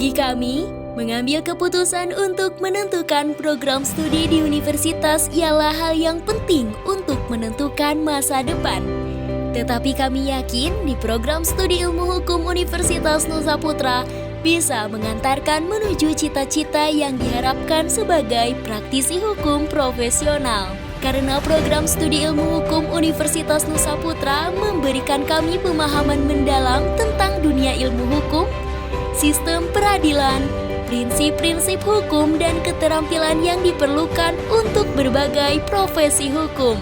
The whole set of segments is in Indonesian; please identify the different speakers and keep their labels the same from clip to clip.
Speaker 1: Bagi kami, mengambil keputusan untuk menentukan program studi di universitas ialah hal yang penting untuk menentukan masa depan. Tetapi kami yakin di program studi ilmu hukum Universitas Nusa Putra bisa mengantarkan menuju cita-cita yang diharapkan sebagai praktisi hukum profesional. Karena program studi ilmu hukum Universitas Nusa Putra memberikan kami pemahaman mendalam tentang dunia ilmu hukum, sistem peradilan, prinsip-prinsip hukum, dan keterampilan yang diperlukan untuk berbagai profesi hukum,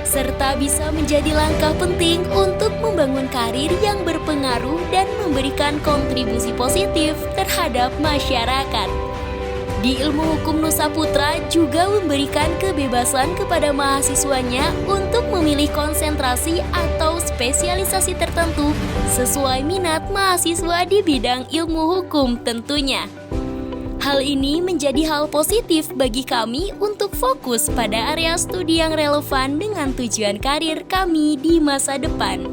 Speaker 1: serta bisa menjadi langkah penting untuk membangun karir yang berpengaruh dan memberikan kontribusi positif terhadap masyarakat. Di Ilmu Hukum Nusa Putra juga memberikan kebebasan kepada mahasiswanya untuk memilih konsentrasi atau spesialisasi tertentu sesuai minat mahasiswa di bidang ilmu hukum tentunya. Hal ini menjadi hal positif bagi kami untuk fokus pada area studi yang relevan dengan tujuan karir kami di masa depan.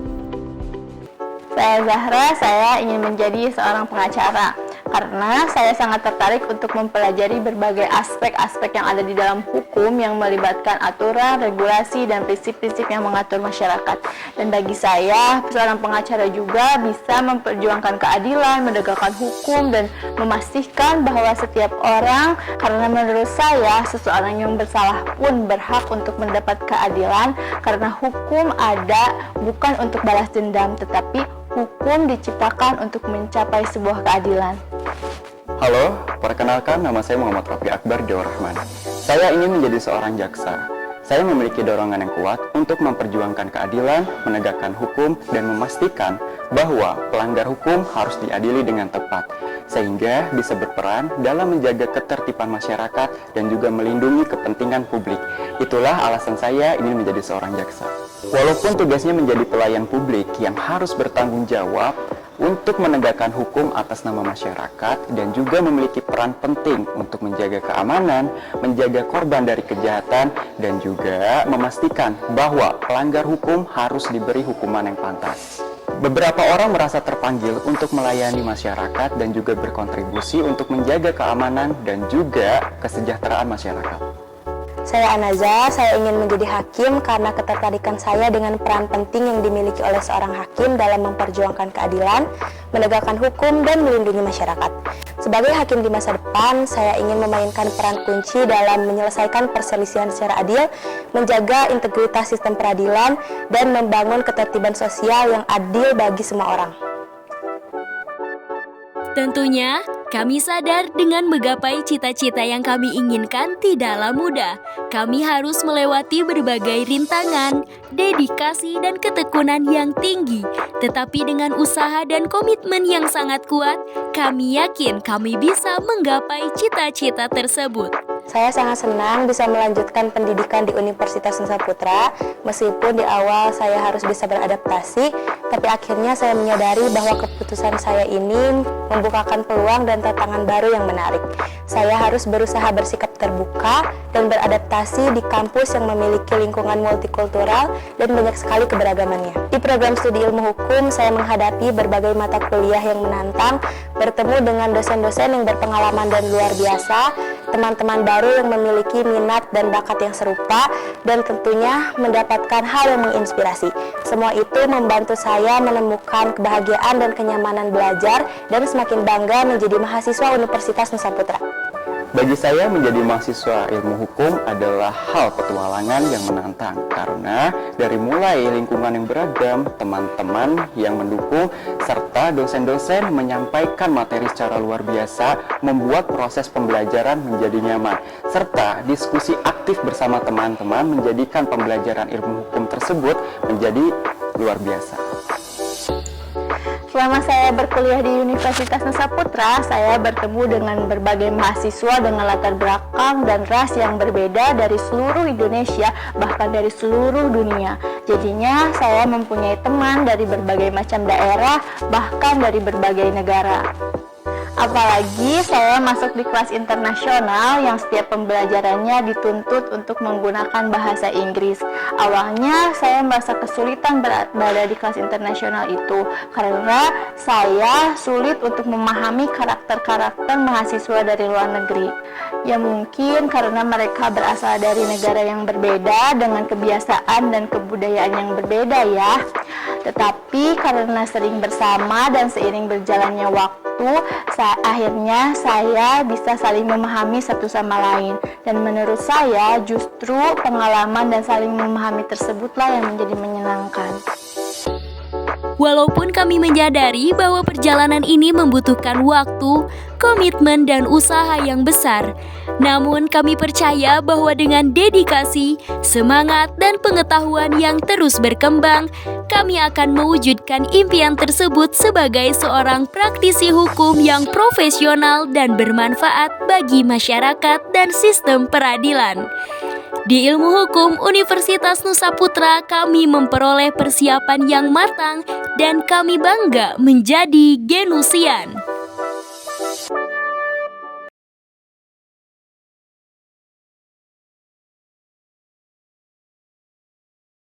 Speaker 2: Saya Zahra, saya ingin menjadi seorang pengacara karena saya sangat tertarik untuk mempelajari berbagai aspek-aspek yang ada di dalam hukum yang melibatkan aturan, regulasi, dan prinsip-prinsip yang mengatur masyarakat. Dan bagi saya, seorang pengacara juga bisa memperjuangkan keadilan, menegakkan hukum, dan memastikan bahwa setiap orang, karena menurut saya, seseorang yang bersalah pun berhak untuk mendapat keadilan, karena hukum ada bukan untuk balas dendam, tetapi hukum diciptakan untuk mencapai sebuah keadilan.
Speaker 3: Halo, perkenalkan nama saya Muhammad Rafi Akbar Jawa Rahman. Saya ingin menjadi seorang jaksa. Saya memiliki dorongan yang kuat untuk memperjuangkan keadilan, menegakkan hukum, dan memastikan bahwa pelanggar hukum harus diadili dengan tepat, sehingga bisa berperan dalam menjaga ketertiban masyarakat dan juga melindungi kepentingan publik. Itulah alasan saya ingin menjadi seorang jaksa. Walaupun tugasnya menjadi pelayan publik yang harus bertanggung jawab untuk menegakkan hukum atas nama masyarakat dan juga memiliki peran penting untuk menjaga keamanan, menjaga korban dari kejahatan, dan juga memastikan bahwa pelanggar hukum harus diberi hukuman yang pantas. Beberapa orang merasa terpanggil untuk melayani masyarakat dan juga berkontribusi untuk menjaga keamanan dan juga kesejahteraan masyarakat.
Speaker 2: Saya Anaza, saya ingin menjadi hakim karena ketertarikan saya dengan peran penting yang dimiliki oleh seorang hakim dalam memperjuangkan keadilan, menegakkan hukum, dan melindungi masyarakat. Sebagai hakim di masa depan, saya ingin memainkan peran kunci dalam menyelesaikan perselisihan secara adil, menjaga integritas sistem peradilan, dan membangun ketertiban sosial yang adil bagi semua orang.
Speaker 1: Tentunya, kami sadar dengan menggapai cita-cita yang kami inginkan tidaklah mudah. Kami harus melewati berbagai rintangan, dedikasi, dan ketekunan yang tinggi. Tetapi dengan usaha dan komitmen yang sangat kuat, kami yakin kami bisa menggapai cita-cita tersebut.
Speaker 2: Saya sangat senang bisa melanjutkan pendidikan di Universitas Nusa Putra, meskipun di awal saya harus bisa beradaptasi, tapi akhirnya saya menyadari bahwa keputusan saya ini membukakan peluang dan tantangan baru yang menarik. Saya harus berusaha bersikap terbuka dan beradaptasi di kampus yang memiliki lingkungan multikultural dan banyak sekali keberagamannya. Di program studi ilmu hukum, saya menghadapi berbagai mata kuliah yang menantang, bertemu dengan dosen-dosen yang berpengalaman dan luar biasa, teman-teman baru yang memiliki minat dan bakat yang serupa, dan tentunya mendapatkan hal yang menginspirasi. Semua itu membantu saya menemukan kebahagiaan dan kenyamanan belajar dan semakin bangga menjadi mahasiswa Universitas Nusa Putra.
Speaker 3: Bagi saya, menjadi mahasiswa ilmu hukum adalah hal petualangan yang menantang karena dari mulai lingkungan yang beragam, teman-teman yang mendukung, serta dosen-dosen menyampaikan materi secara luar biasa, membuat proses pembelajaran menjadi nyaman, serta diskusi aktif bersama teman-teman menjadikan pembelajaran ilmu hukum tersebut menjadi luar biasa.
Speaker 2: Selama saya berkuliah di Universitas Nusa Putra, saya bertemu dengan berbagai mahasiswa dengan latar belakang dan ras yang berbeda dari seluruh Indonesia, bahkan dari seluruh dunia. Jadinya saya mempunyai teman dari berbagai macam daerah, bahkan dari berbagai negara. Apalagi saya masuk di kelas internasional yang setiap pembelajarannya dituntut untuk menggunakan bahasa Inggris. Awalnya saya merasa kesulitan berada di kelas internasional itu karena saya sulit untuk memahami karakter-karakter mahasiswa dari luar negeri. Ya mungkin karena mereka berasal dari negara yang berbeda dengan kebiasaan dan kebudayaan yang berbeda ya. Tetapi karena sering bersama dan seiring berjalannya waktu, akhirnya saya bisa saling memahami satu sama lain. Dan menurut saya justru pengalaman dan saling memahami tersebutlah yang menjadi menyenangkan.
Speaker 1: Walaupun kami menyadari bahwa perjalanan ini membutuhkan waktu, komitmen, dan usaha yang besar, namun kami percaya bahwa dengan dedikasi, semangat, dan pengetahuan yang terus berkembang, kami akan mewujudkan impian tersebut sebagai seorang praktisi hukum yang profesional dan bermanfaat bagi masyarakat dan sistem peradilan. Di Ilmu Hukum Universitas Nusa Putra, kami memperoleh persiapan yang matang dan kami bangga menjadi genusian.